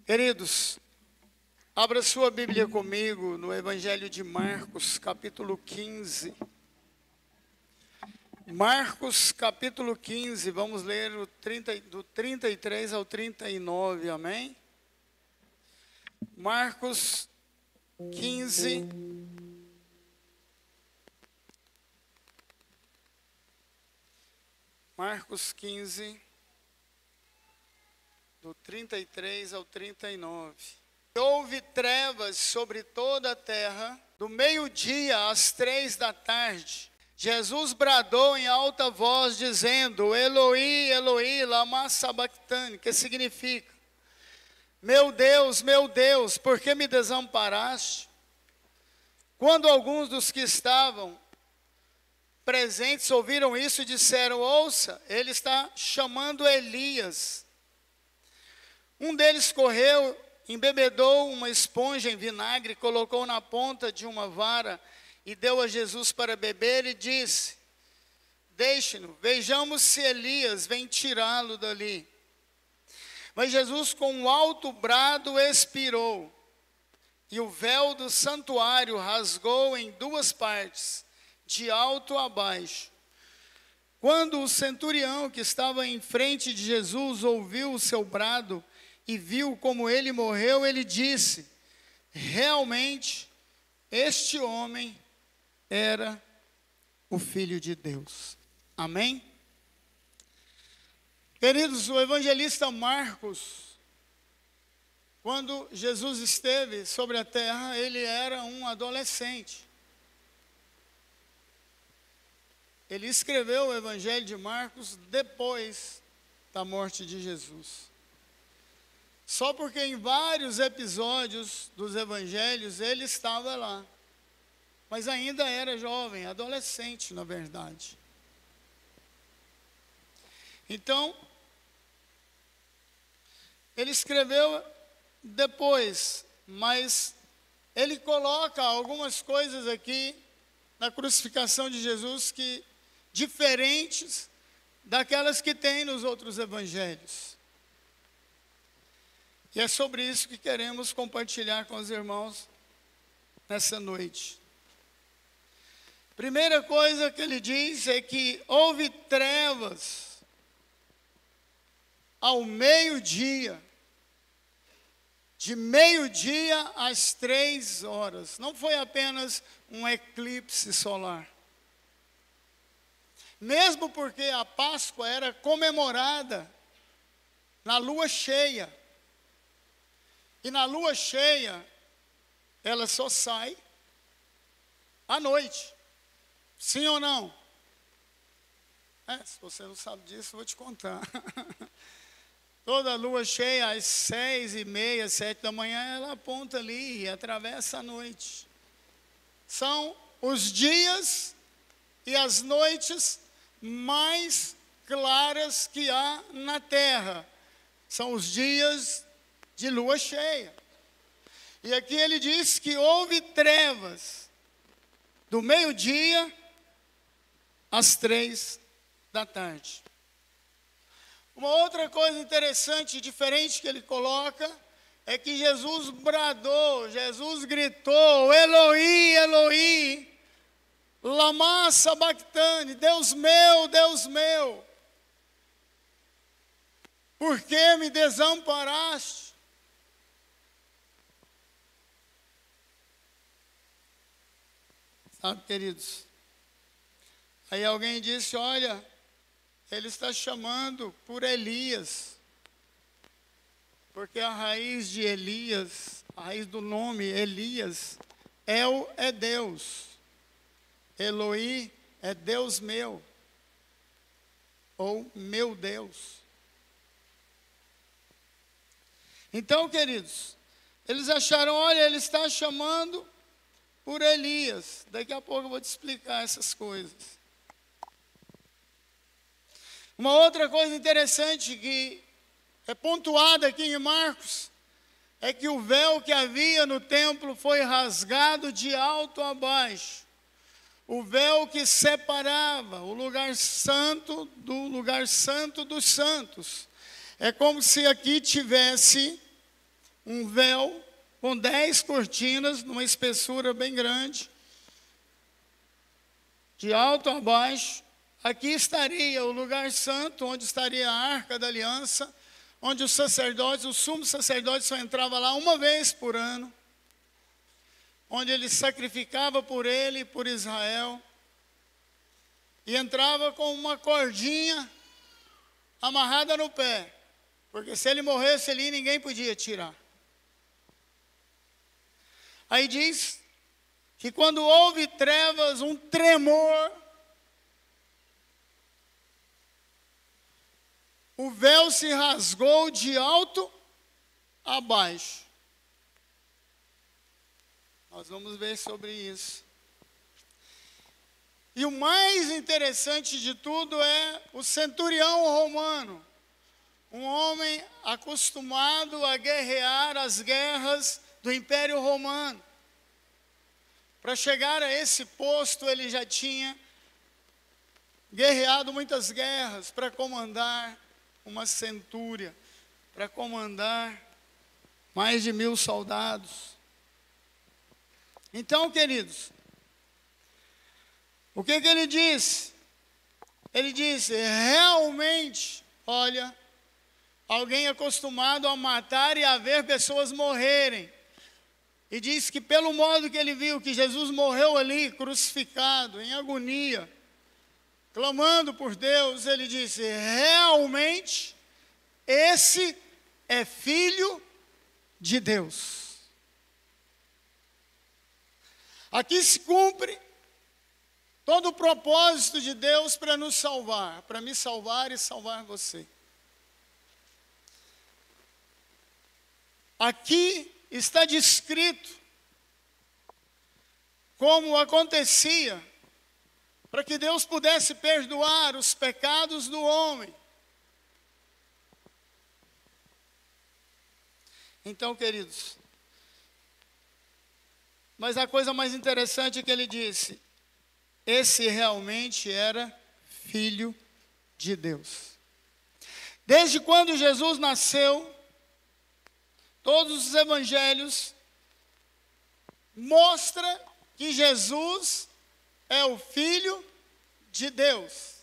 Queridos, abra sua Bíblia comigo no Evangelho de Marcos, capítulo 15. Marcos, capítulo 15, vamos ler do 33 ao 39, amém? Marcos 15. Marcos 15, do 33 ao 39. Houve trevas sobre toda a terra, do meio-dia às 3 da tarde. Jesus bradou em alta voz, dizendo: Eloi, Eloi, lama sabachthani, que significa: meu Deus, por que me desamparaste? Quando alguns dos que estavam presentes ouviram isso, disseram: ouça, ele está chamando Elias. Um deles correu, embebedou uma esponja em vinagre, colocou na ponta de uma vara e deu a Jesus para beber e disse: deixe-no, vejamos se Elias vem tirá-lo dali. Mas Jesus, com um alto brado, expirou, e o véu do santuário rasgou em duas partes, de alto a baixo. Quando o centurião que estava em frente de Jesus ouviu o seu brado e viu como ele morreu, ele disse: realmente, este homem era o Filho de Deus. Amém? Queridos, o evangelista Marcos, quando Jesus esteve sobre a terra, ele era um adolescente. Ele escreveu o evangelho de Marcos depois da morte de Jesus. Só porque em vários episódios dos evangelhos ele estava lá. Mas ainda era jovem, adolescente, na verdade. Então, ele escreveu depois, mas ele coloca algumas coisas aqui na crucificação de Jesus que diferentes daquelas que tem nos outros evangelhos. E é sobre isso que queremos compartilhar com os irmãos nessa noite. Primeira coisa que ele diz é que houve trevas ao meio-dia, de meio-dia às 3 horas. Não foi apenas um eclipse solar. Mesmo porque a Páscoa era comemorada na lua cheia. E na lua cheia, ela só sai à noite. Sim ou não? Se você não sabe disso, eu vou te contar. Toda lua cheia, às 6h30, 7 da manhã, ela aponta ali e atravessa a noite. São os dias e as noites mais claras que há na terra. São os dias de lua cheia. E aqui ele diz que houve trevas do meio-dia às 3 da tarde. Uma outra coisa interessante, diferente que ele coloca, é que Jesus bradou, Jesus gritou: Eloi, Eloi, lama sabachthani, Deus meu, por que me desamparaste? Sabe, queridos? Aí alguém disse: olha, ele está chamando por Elias, porque a raiz de Elias, a raiz do nome Elias, El é Deus, Eloi é Deus meu, ou meu Deus. Então, queridos, eles acharam: olha, ele está chamando por Elias. Daqui a pouco eu vou te explicar essas coisas. Uma outra coisa interessante que é pontuada aqui em Marcos é que o véu que havia no templo foi rasgado de alto a baixo. O véu que separava o lugar santo do lugar santo dos santos. É como se aqui tivesse um véu com 10 cortinas, numa espessura bem grande, de alto a baixo. Aqui estaria o lugar santo, onde estaria a arca da aliança, onde os sacerdotes, o sumo sacerdote só entrava lá uma vez por ano, onde ele sacrificava por ele e por Israel, e entrava com uma cordinha amarrada no pé, porque se ele morresse ali, ninguém podia tirar. Aí diz que quando houve trevas, um tremor, o véu se rasgou de alto a baixo. Nós vamos ver sobre isso. E o mais interessante de tudo é o centurião romano, um homem acostumado a guerrear as guerras do Império Romano. Para chegar a esse posto, ele já tinha guerreado muitas guerras para comandar uma centúria, para comandar mais de 1000 soldados. Então, queridos, o que ele disse? Ele disse, realmente, olha, alguém acostumado a matar e a ver pessoas morrerem. E diz que pelo modo que ele viu que Jesus morreu ali, crucificado, em agonia, clamando por Deus, ele disse, realmente, esse é Filho de Deus. Aqui se cumpre todo o propósito de Deus para nos salvar, para me salvar e salvar você. Aqui está descrito como acontecia para que Deus pudesse perdoar os pecados do homem. Então, queridos, mas a coisa mais interessante é que ele disse, esse realmente era Filho de Deus. Desde quando Jesus nasceu, todos os evangelhos mostram que Jesus é o Filho de Deus.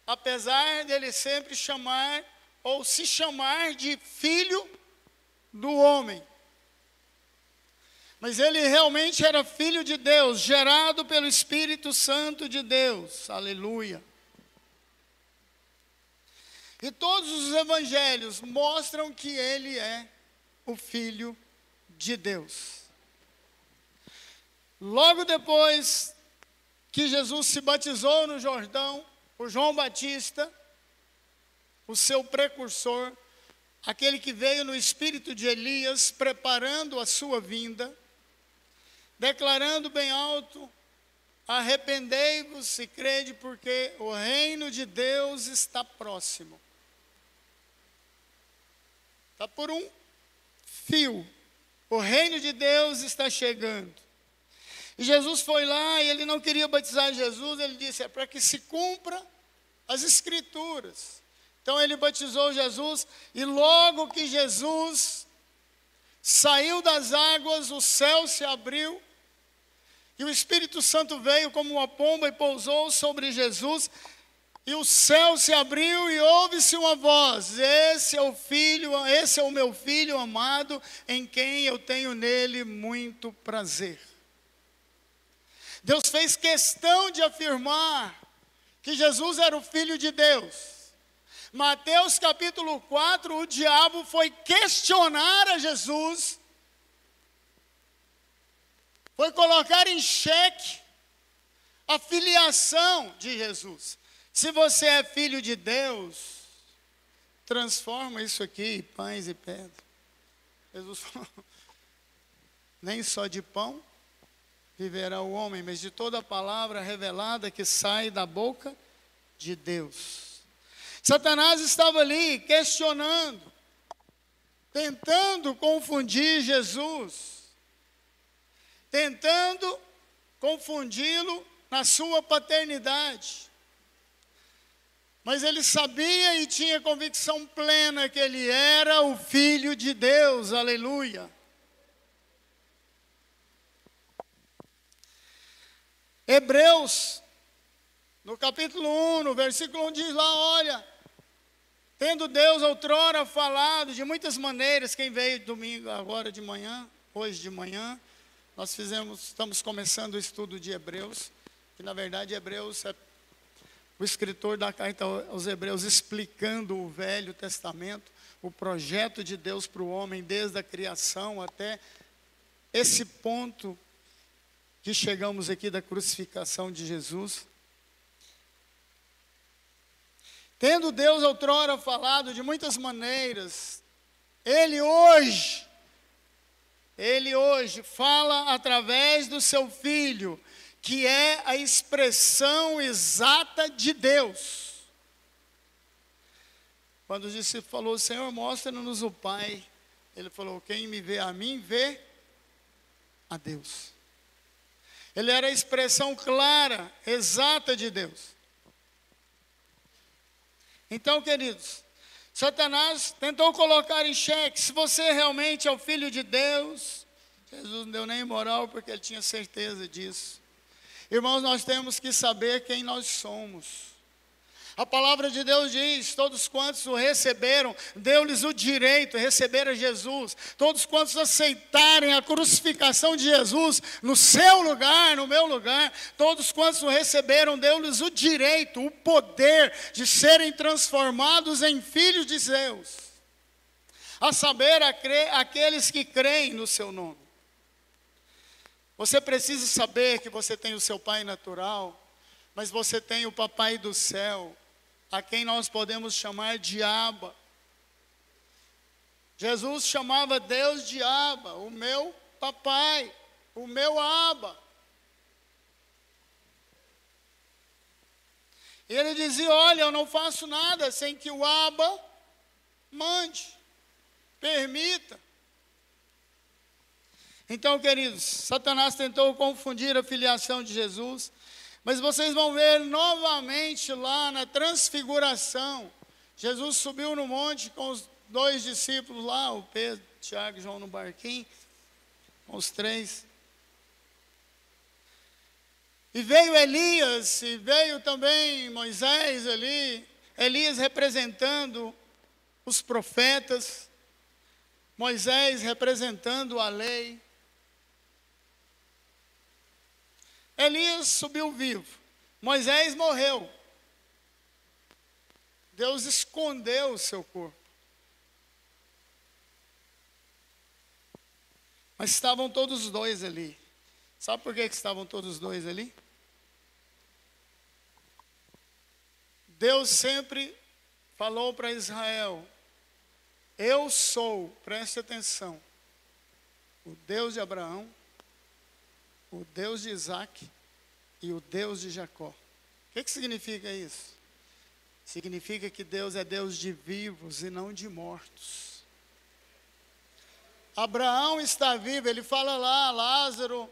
Apesar dele sempre chamar, ou se chamar de Filho do homem. Mas ele realmente era Filho de Deus, gerado pelo Espírito Santo de Deus. Aleluia. E todos os evangelhos mostram que ele é o Filho de Deus. Logo depois que Jesus se batizou no Jordão, por João Batista, o seu precursor, aquele que veio no espírito de Elias, preparando a sua vinda, declarando bem alto, arrependei-vos e crede, porque o reino de Deus está próximo. Está por um fio. O reino de Deus está chegando. E Jesus foi lá e ele não queria batizar Jesus, ele disse, é para que se cumpra as escrituras. Então ele batizou Jesus e logo que Jesus saiu das águas, o céu se abriu e o Espírito Santo veio como uma pomba e pousou sobre Jesus. E o céu se abriu e ouve-se uma voz, esse é o meu filho amado, em quem eu tenho nele muito prazer. Deus fez questão de afirmar que Jesus era o Filho de Deus. Mateus capítulo 4, o diabo foi questionar a Jesus, foi colocar em xeque a filiação de Jesus. Se você é filho de Deus, transforma isso aqui em pães e pedras. Jesus falou, nem só de pão viverá o homem, mas de toda a palavra revelada que sai da boca de Deus. Satanás estava ali questionando, tentando confundir Jesus, tentando confundi-lo na sua paternidade. Mas ele sabia e tinha convicção plena que ele era o Filho de Deus, aleluia. Hebreus, no capítulo 1, no versículo 1 diz lá, olha, tendo Deus outrora falado de muitas maneiras, quem veio domingo agora de manhã, hoje de manhã, nós estamos começando o estudo de Hebreus, que na verdade Hebreus é o escritor da carta aos Hebreus explicando o Velho Testamento, o projeto de Deus para o homem desde a criação até esse ponto que chegamos aqui da crucificação de Jesus. Tendo Deus outrora falado de muitas maneiras, Ele hoje fala através do seu Filho, que é a expressão exata de Deus. Quando o discípulo falou, Senhor, mostra-nos o Pai, ele falou, quem me vê a mim, vê a Deus. Ele era a expressão clara, exata de Deus. Então, queridos, Satanás tentou colocar em xeque, se você realmente é o Filho de Deus, Jesus não deu nem moral porque ele tinha certeza disso. Irmãos, nós temos que saber quem nós somos. A palavra de Deus diz, todos quantos o receberam, deu-lhes o direito, receberam Jesus. Todos quantos aceitarem a crucificação de Jesus no seu lugar, no meu lugar, todos quantos o receberam, deu-lhes o direito, o poder de serem transformados em filhos de Deus. A saber, aqueles que creem no seu nome. Você precisa saber que você tem o seu pai natural, mas você tem o papai do céu, a quem nós podemos chamar de Abba. Jesus chamava Deus de Abba, o meu papai, o meu Abba. E ele dizia, olha, eu não faço nada sem que o Abba mande, permita. Então, queridos, Satanás tentou confundir a filiação de Jesus, mas vocês vão ver novamente lá na transfiguração. Jesus subiu no monte com os 2 discípulos lá, o Pedro, Tiago e João no barquinho, com os 3. E veio Elias, e veio também Moisés ali, Elias representando os profetas, Moisés representando a lei. Elias subiu vivo, Moisés morreu. Deus escondeu o seu corpo. Mas estavam todos os 2 ali. Sabe por que estavam todos os 2 ali? Deus sempre falou para Israel, eu sou, preste atenção, o Deus de Abraão, o Deus de Isaac e o Deus de Jacó. O que significa isso? Significa que Deus é Deus de vivos e não de mortos. Abraão está vivo, ele fala lá, Lázaro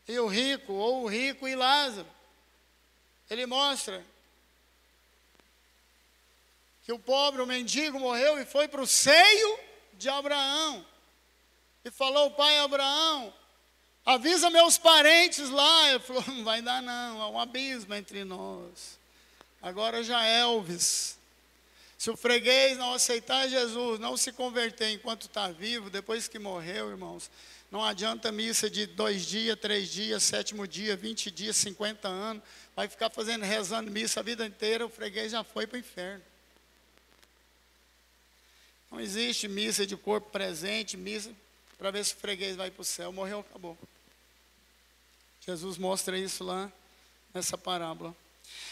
e o rico, ou o rico e Lázaro. Ele mostra que o pobre, o mendigo morreu e foi para o seio de Abraão. E falou, pai Abraão, avisa meus parentes lá. Ele falou, não vai dar não, há um abismo entre nós. Agora já Elvis, se o freguês não aceitar Jesus, não se converter enquanto está vivo, depois que morreu, irmãos, não adianta missa de 2 dias, 3 dias, 7º dia, 20 dias, 50 anos, vai ficar rezando missa a vida inteira, o freguês já foi para o inferno. Não existe missa de corpo presente, missa para ver se o freguês vai para o céu. Morreu, acabou. Jesus mostra isso lá nessa parábola.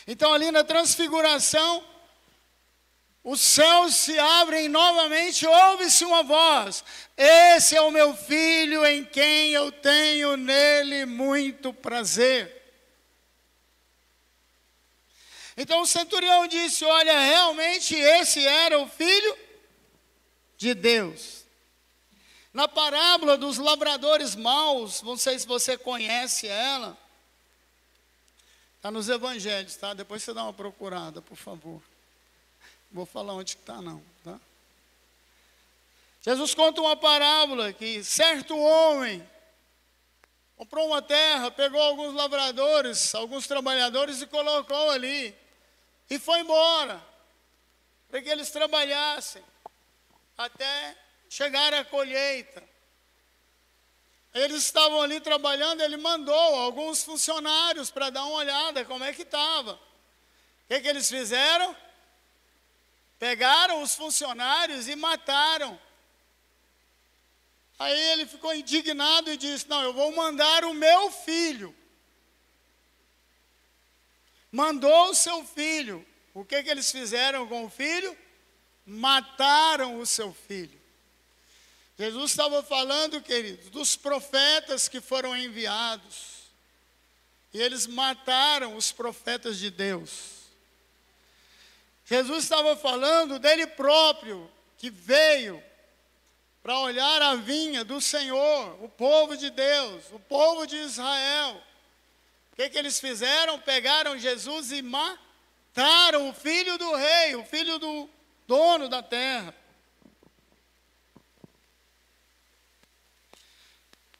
Então ali na transfiguração, os céus se abrem novamente, ouve-se uma voz, esse é o meu filho em quem eu tenho nele muito prazer. Então o centurião disse, olha, realmente esse era o filho de Deus. Na parábola dos lavradores maus, não sei se você conhece ela, Está nos evangelhos, tá? Depois você dá uma procurada, por favor. Não vou falar onde está não, tá? Jesus conta uma parábola que certo homem comprou uma terra, pegou alguns lavradores, alguns trabalhadores e colocou ali. E foi embora, para que eles trabalhassem até chegar à colheita. Eles estavam ali trabalhando, ele mandou alguns funcionários para dar uma olhada como é que estava. O que eles fizeram? Pegaram os funcionários e mataram. Aí ele ficou indignado e disse: não, eu vou mandar o meu filho. Mandou o seu filho. O que eles fizeram com o filho? Mataram o seu filho. Jesus estava falando, queridos, dos profetas que foram enviados. E eles mataram os profetas de Deus. Jesus estava falando dele próprio, que veio para olhar a vinha do Senhor, o povo de Deus, o povo de Israel. O que eles fizeram? Pegaram Jesus e mataram o filho do rei, o filho do dono da terra.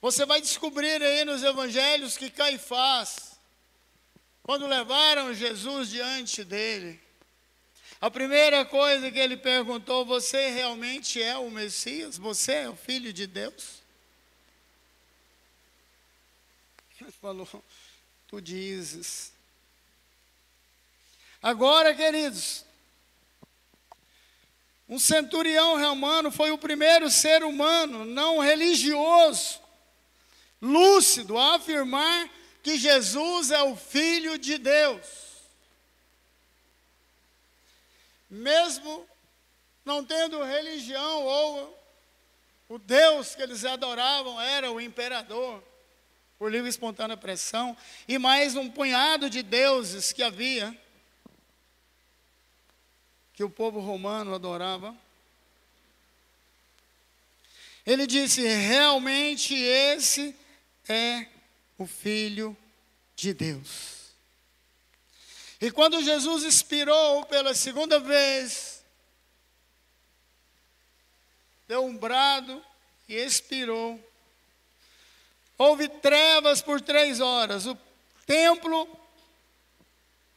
Você vai descobrir aí nos evangelhos que Caifás, quando levaram Jesus diante dele, a primeira coisa que ele perguntou: você realmente é o Messias? Você é o Filho de Deus? Ele falou: tu dizes. Agora, queridos, um centurião romano foi o primeiro ser humano não religioso, lúcido, a afirmar que Jesus é o Filho de Deus. Mesmo não tendo religião, ou o Deus que eles adoravam era o imperador, por livre e espontânea pressão, e mais um punhado de deuses que havia, que o povo romano adorava. Ele disse: realmente esse é o Filho de Deus. E quando Jesus expirou pela segunda vez, deu um brado e expirou. Houve trevas por 3 horas. O templo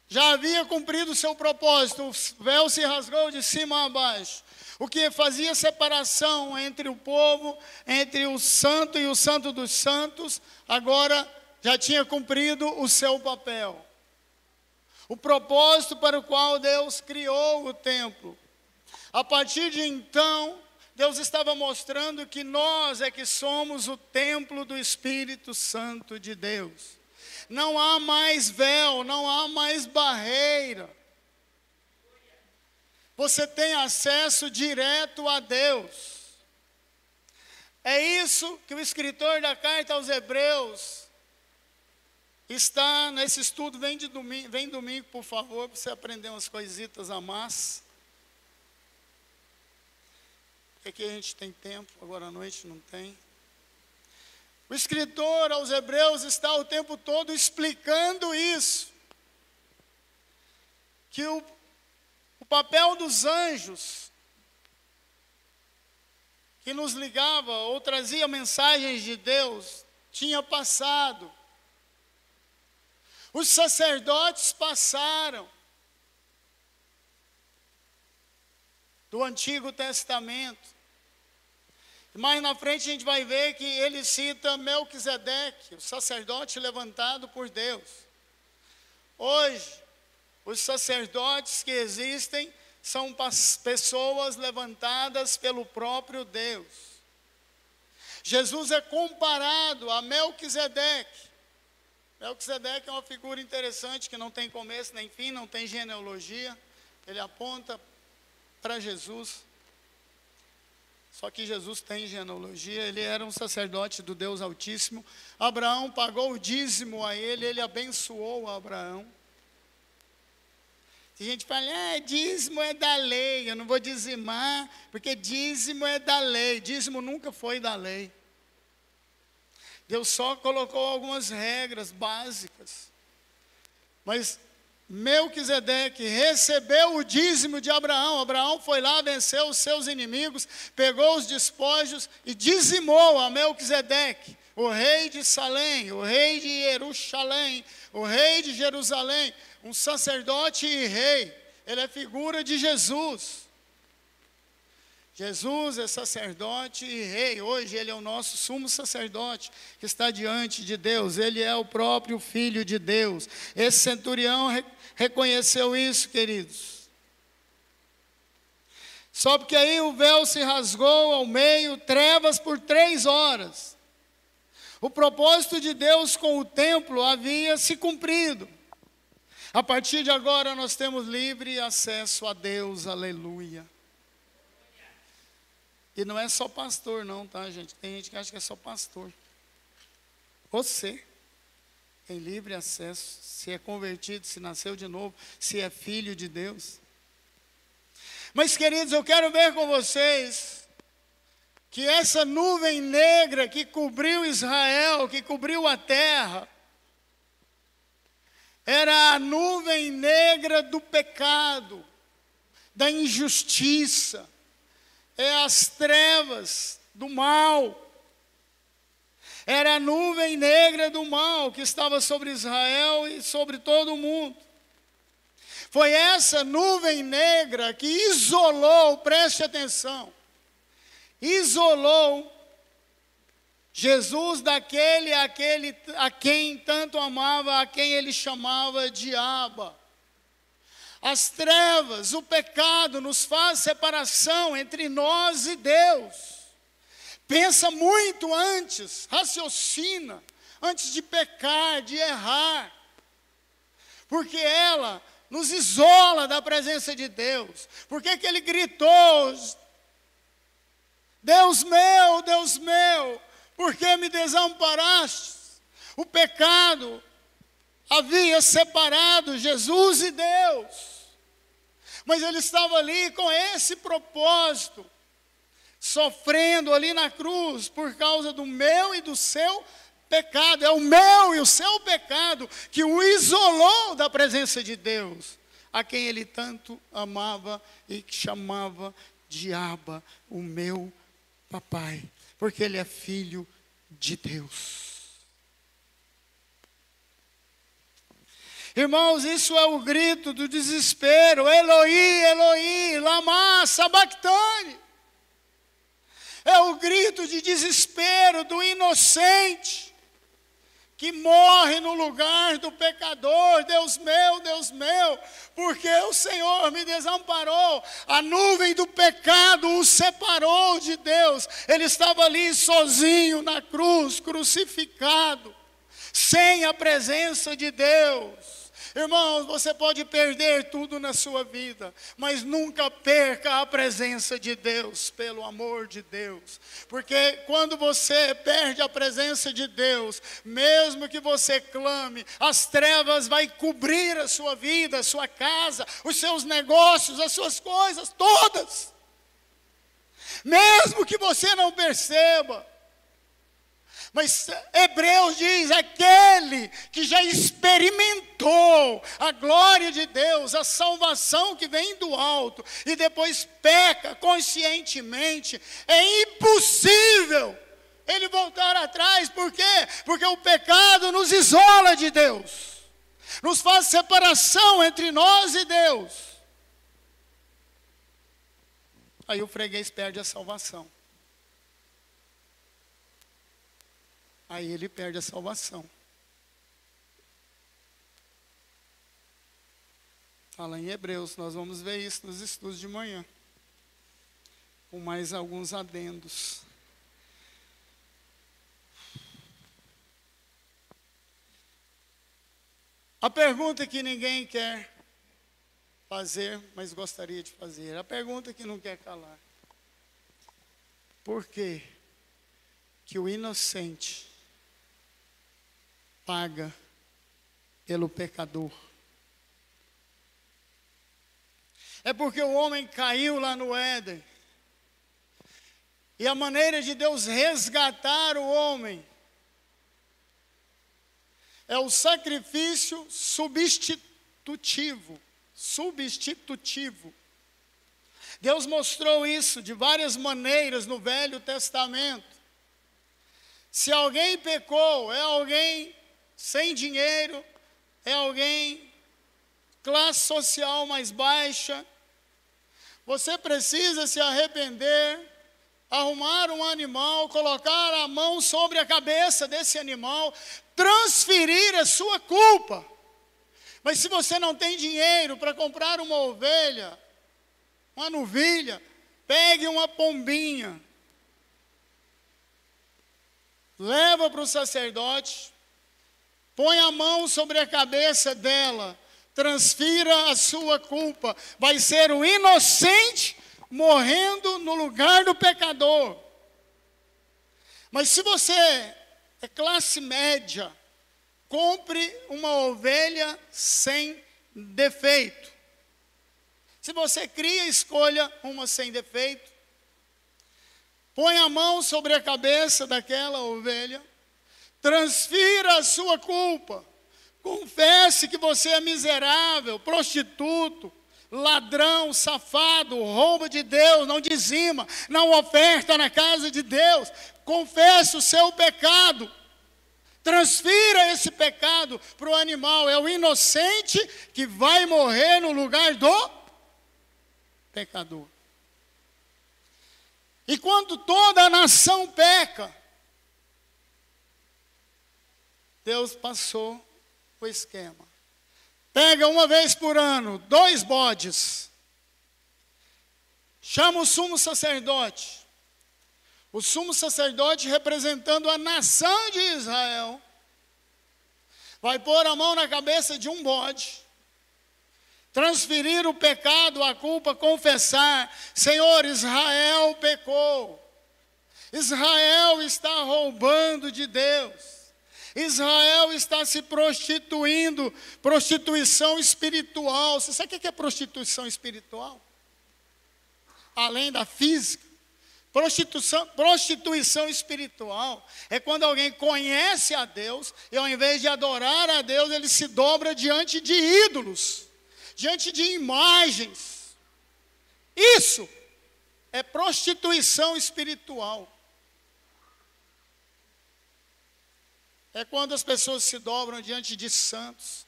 já havia cumprido o seu propósito. O véu se rasgou de cima a baixo. O que fazia separação entre o povo, entre o santo e o santo dos santos, agora já tinha cumprido o seu papel. O propósito para o qual Deus criou o templo. A partir de então, Deus estava mostrando que nós é que somos o templo do Espírito Santo de Deus. Não há mais véu, não há mais barreira. Você tem acesso direto a Deus. É isso que o escritor da carta aos Hebreus está nesse estudo. Vem domingo, por favor, para você aprender umas coisitas a mais. Aqui a gente tem tempo, agora à noite não tem. O escritor aos Hebreus está o tempo todo explicando isso. Que o papel dos anjos, que nos ligava ou trazia mensagens de Deus, tinha passado. Os sacerdotes passaram do Antigo Testamento. Mais na frente a gente vai ver que ele cita Melquisedeque, o sacerdote levantado por Deus. Hoje, os sacerdotes que existem são pessoas levantadas pelo próprio Deus. Jesus é comparado a Melquisedeque. Melquisedeque é uma figura interessante que não tem começo nem fim, não tem genealogia. Ele aponta para Jesus. Só que Jesus tem genealogia. Ele era um sacerdote do Deus Altíssimo. Abraão pagou o dízimo a ele abençoou Abraão. Tem gente que fala: dízimo é da lei, eu não vou dizimar, porque dízimo é da lei. Dízimo nunca foi da lei. Deus só colocou algumas regras básicas. Mas Melquisedeque recebeu o dízimo de Abraão. Abraão foi lá, venceu os seus inimigos, pegou os despojos e dizimou a Melquisedeque, o rei de Salém, o rei de Jerusalém, o rei de Jerusalém, um sacerdote e rei. Ele é figura de Jesus. Jesus é sacerdote e rei. Hoje ele é o nosso sumo sacerdote que está diante de Deus. Ele é o próprio Filho de Deus. Esse centurião reconheceu isso, queridos. Só porque aí o véu se rasgou ao meio, trevas por 3 horas. O propósito de Deus com o templo havia se cumprido. A partir de agora nós temos livre acesso a Deus, aleluia. E não é só pastor não, tá, gente? Tem gente que acha que é só pastor. Você tem livre acesso, se é convertido, se nasceu de novo, se é filho de Deus. Mas, queridos, eu quero ver com vocês que essa nuvem negra que cobriu Israel, que cobriu a terra, era a nuvem negra do pecado, da injustiça, as trevas do mal. Era a nuvem negra do mal que estava sobre Israel e sobre todo o mundo. Foi essa nuvem negra que isolou, preste atenção, isolou Jesus daquele a quem tanto amava, a quem ele chamava de Abba. As trevas, o pecado nos faz separação entre nós e Deus. Pensa muito antes, raciocina, antes de pecar, de errar. Porque ela nos isola da presença de Deus. Por que ele gritou, Deus meu, por que me desamparaste? O pecado havia separado Jesus e Deus. Mas ele estava ali com esse propósito, sofrendo ali na cruz por causa do meu e do seu pecado. É o meu e o seu pecado que o isolou da presença de Deus, a quem ele tanto amava e que chamava de Abba, o meu papai, porque ele é filho de Deus. Irmãos, isso é o grito do desespero. Eloi, Eloi, lama sabachthani. É o grito de desespero do inocente que morre no lugar do pecador. Deus meu, porque o Senhor me desamparou. A nuvem do pecado o separou de Deus. Ele estava ali sozinho na cruz, crucificado, sem a presença de Deus. Irmãos, você pode perder tudo na sua vida, mas nunca perca a presença de Deus, pelo amor de Deus. Porque quando você perde a presença de Deus, mesmo que você clame, as trevas vai cobrir a sua vida, a sua casa, os seus negócios, as suas coisas, todas. Mesmo que você não perceba. Mas Hebreus diz, aquele que já experimentou a glória de Deus, a salvação que vem do alto, e depois peca conscientemente, é impossível ele voltar atrás. Por quê? Porque o pecado nos isola de Deus, nos faz separação entre nós e Deus. Aí o freguês perde a salvação. Aí ele perde a salvação. Fala em Hebreus, nós vamos ver isso nos estudos de manhã, com mais alguns adendos. A pergunta que ninguém quer fazer, mas gostaria de fazer, a pergunta que não quer calar: por que que o inocente paga pelo pecador? É porque o homem caiu lá no Éden, e a maneira de Deus resgatar o homem é o sacrifício substitutivo. Substitutivo. Deus mostrou isso de várias maneiras no Velho Testamento. Se alguém pecou, é alguém sem dinheiro, é alguém classe social mais baixa, você precisa se arrepender, arrumar um animal, colocar a mão sobre a cabeça desse animal, transferir a sua culpa. Mas se você não tem dinheiro para comprar uma ovelha, uma novilha, pegue uma pombinha, leva para o sacerdote, põe a mão sobre a cabeça dela, transfira a sua culpa. Vai ser o inocente morrendo no lugar do pecador. Mas se você é classe média, compre uma ovelha sem defeito. Se você cria, escolha uma sem defeito. Põe a mão sobre a cabeça daquela ovelha, transfira a sua culpa. Confesse que você é miserável, prostituto, ladrão, safado, rouba de Deus, não dizima, não oferta na casa de Deus. Confesse o seu pecado. Transfira esse pecado para o animal. É o inocente que vai morrer no lugar do pecador. E quando toda a nação peca, Deus passou o esquema. Pega uma vez por ano 2 bodes. Chama o sumo sacerdote. O sumo sacerdote, representando a nação de Israel, vai pôr a mão na cabeça de um bode, transferir o pecado, a culpa, confessar: Senhor, Israel pecou. Israel está roubando de Deus. Israel está se prostituindo, prostituição espiritual. Você sabe o que é prostituição espiritual? Além da física. Prostituição espiritual é quando alguém conhece a Deus e ao invés de adorar a Deus, ele se dobra diante de ídolos, diante de imagens. Isso é prostituição espiritual. É quando as pessoas se dobram diante de santos,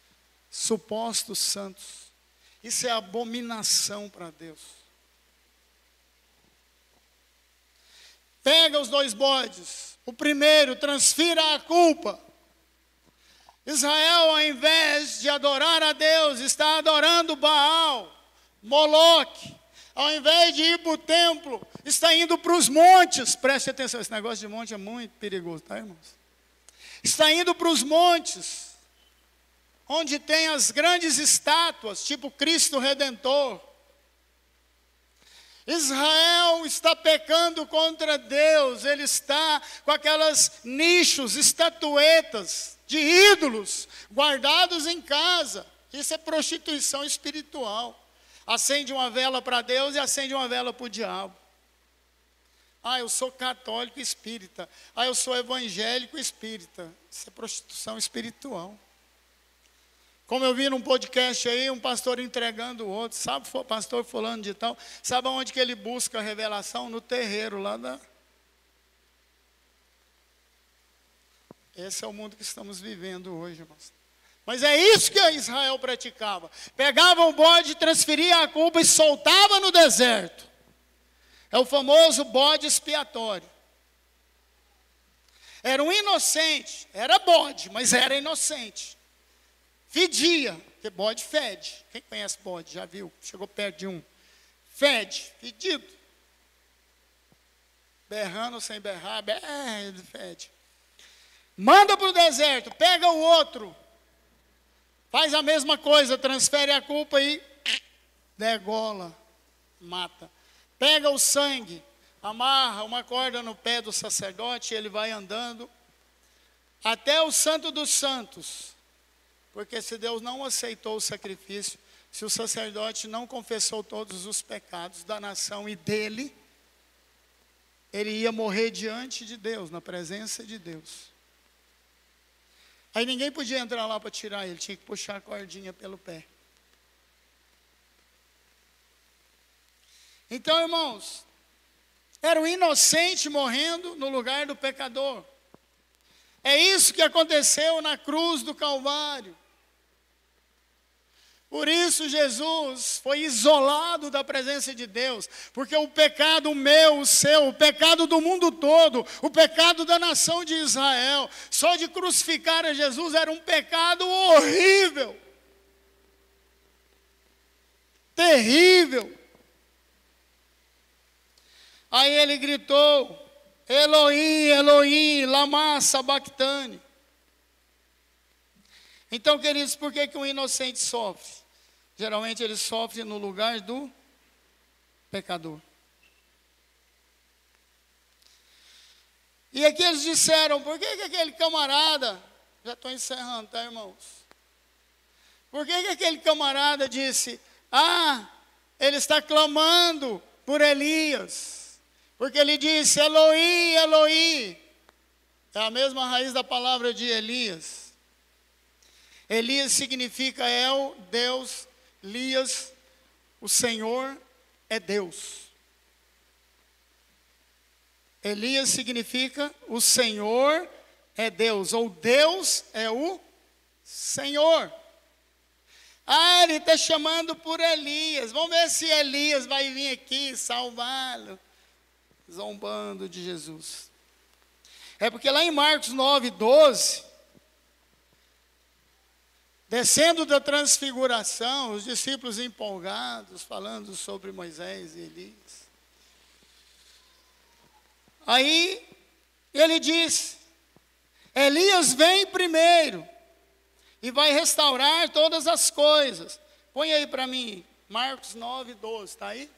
supostos santos. Isso é abominação para Deus. Pega os 2 bodes. O primeiro, transfira a culpa. Israel, ao invés de adorar a Deus, está adorando Baal, Moloque. Ao invés de ir para o templo, está indo para os montes. Preste atenção, esse negócio de monte é muito perigoso, tá, irmãos? Está indo para os montes, onde tem as grandes estátuas, tipo Cristo Redentor. Israel está pecando contra Deus, ele está com aquelas nichos, estatuetas de ídolos guardados em casa. Isso é prostituição espiritual. Acende uma vela para Deus e acende uma vela para o diabo. Ah, eu sou católico espírita. Ah, eu sou evangélico espírita. Isso é prostituição espiritual. Como eu vi num podcast aí, um pastor entregando o outro. Sabe, pastor fulano de tal. Sabe onde que ele busca a revelação? No terreiro lá da... Esse é o mundo que estamos vivendo hoje, irmãos. Mas é isso que Israel praticava. Pegava o bode, transferia a culpa e soltava no deserto. É o famoso bode expiatório. Era um inocente, era bode, mas era inocente. Fedia, porque bode fede. Quem conhece bode, já viu? Chegou perto de um. Fede, fedido. Berrando sem berrar, fede. Manda para o deserto, pega o outro. Faz a mesma coisa, transfere a culpa e degola, mata. Pega o sangue, amarra uma corda no pé do sacerdote, ele vai andando até o Santo dos Santos. Porque se Deus não aceitou o sacrifício, se o sacerdote não confessou todos os pecados da nação e dele, ele ia morrer diante de Deus, na presença de Deus. Aí ninguém podia entrar lá para tirar ele, tinha que puxar a cordinha pelo pé. Então, irmãos, era o inocente morrendo no lugar do pecador. É isso que aconteceu na cruz do Calvário. Por isso Jesus foi isolado da presença de Deus, porque o pecado meu, o seu, o pecado do mundo todo, o pecado da nação de Israel, só de crucificar a Jesus era um pecado horrível, terrível. Aí ele gritou, Elohim, Elohim, lama sabachthani. Então, queridos, por que o inocente sofre? Geralmente ele sofre no lugar do pecador. E aqui eles disseram, por que aquele camarada, já estou encerrando, tá, irmãos? Por que aquele camarada disse, ele está clamando por Elias? Porque ele disse, Elohim, Elohim. É a mesma raiz da palavra de Elias. Elias significa El, Deus, Elias, o Senhor é Deus. Elias significa o Senhor é Deus, ou Deus é o Senhor. Ele está chamando por Elias. Vamos ver se Elias vai vir aqui salvá-lo. Zombando de Jesus. É porque lá em Marcos 9:12, descendo da transfiguração, os discípulos empolgados, falando sobre Moisés e Elias. Aí ele diz, Elias vem primeiro e vai restaurar todas as coisas. Põe aí para mim, Marcos 9:12, está aí?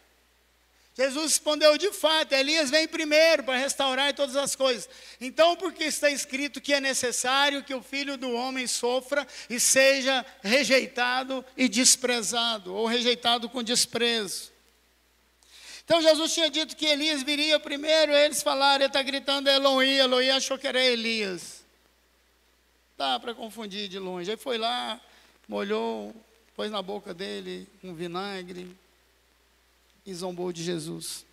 Jesus respondeu, de fato, Elias vem primeiro para restaurar todas as coisas. Então, porque está escrito que é necessário que o Filho do Homem sofra e seja rejeitado e desprezado, ou rejeitado com desprezo. Então, Jesus tinha dito que Elias viria primeiro, eles falaram, ele está gritando Elohim, Elohim, achou que era Elias. Dá para confundir de longe. Aí foi lá, molhou, pôs na boca dele um vinagre, e zombou de Jesus.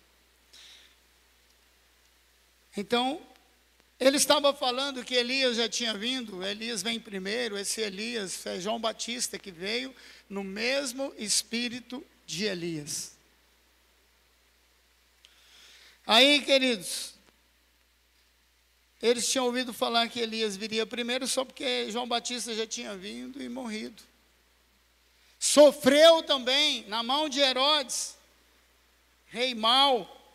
Então, ele estava falando que Elias já tinha vindo, Elias vem primeiro, esse Elias é João Batista que veio no mesmo espírito de Elias. Aí, queridos, eles tinham ouvido falar que Elias viria primeiro só porque João Batista já tinha vindo e morrido. Sofreu também na mão de Herodes, rei mau,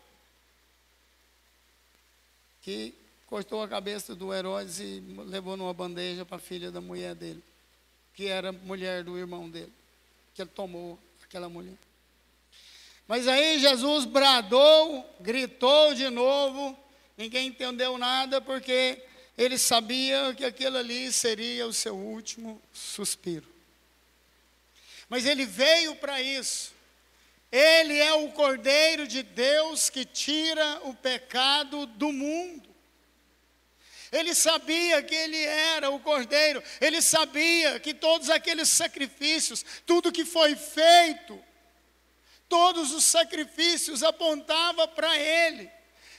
que cortou a cabeça do Herodes e levou numa bandeja para a filha da mulher dele, que era mulher do irmão dele, que ele tomou aquela mulher. Mas aí Jesus bradou, gritou de novo, ninguém entendeu nada, porque ele sabia que aquilo ali seria o seu último suspiro. Mas ele veio para isso. Ele é o Cordeiro de Deus que tira o pecado do mundo. Ele sabia que ele era o Cordeiro. Ele sabia que todos aqueles sacrifícios, tudo que foi feito, todos os sacrifícios apontavam para ele.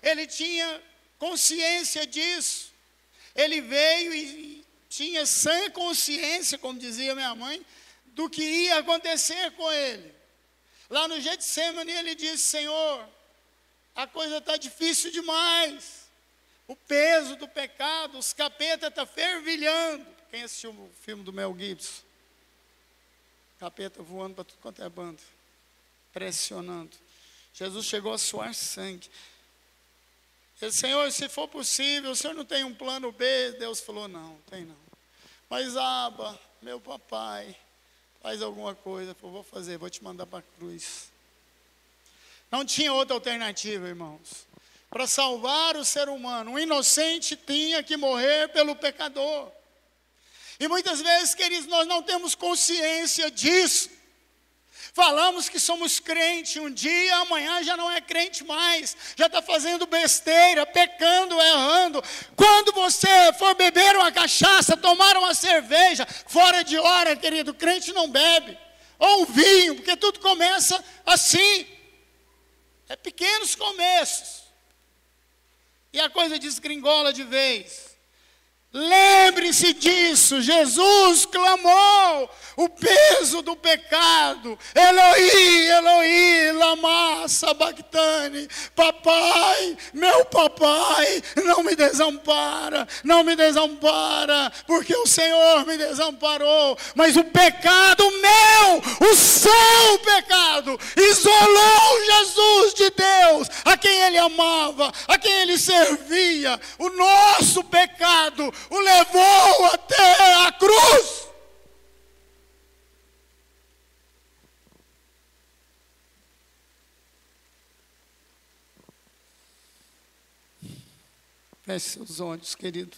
Ele tinha consciência disso. Ele veio e tinha sã consciência, como dizia minha mãe, do que ia acontecer com ele. Lá no Getsemane ele disse, Senhor, a coisa está difícil demais. O peso do pecado, os capeta estão fervilhando. Quem assistiu o filme do Mel Gibson? Capeta voando para tudo quanto é banda, pressionando. Jesus chegou a suar sangue. Ele disse, Senhor, se for possível, o Senhor não tem um plano B? Deus falou, não, tem não. Mas Abba, meu papai, faz alguma coisa. Eu vou fazer, vou te mandar para a cruz. Não tinha outra alternativa, irmãos. Para salvar o ser humano, o inocente tinha que morrer pelo pecador. E muitas vezes, queridos, nós não temos consciência disso. Falamos que somos crente um dia, amanhã já não é crente mais. Já está fazendo besteira, pecando, errando. Quando você for beber uma cachaça, tomar uma cerveja, fora de hora, querido, crente não bebe. Ou um vinho, porque tudo começa assim. É pequenos começos. E a coisa desgringola de vez. Lembre-se disso, Jesus clamou o peso do pecado. Eloi, Eloi, lama sabachthani. Papai, meu papai, não me desampara, não me desampara, porque o Senhor me desamparou. Mas o pecado meu, o seu pecado, isolou Jesus de Deus, a quem ele amava, a quem ele servia. O nosso pecado o levou até a cruz. Feche seus olhos, querido.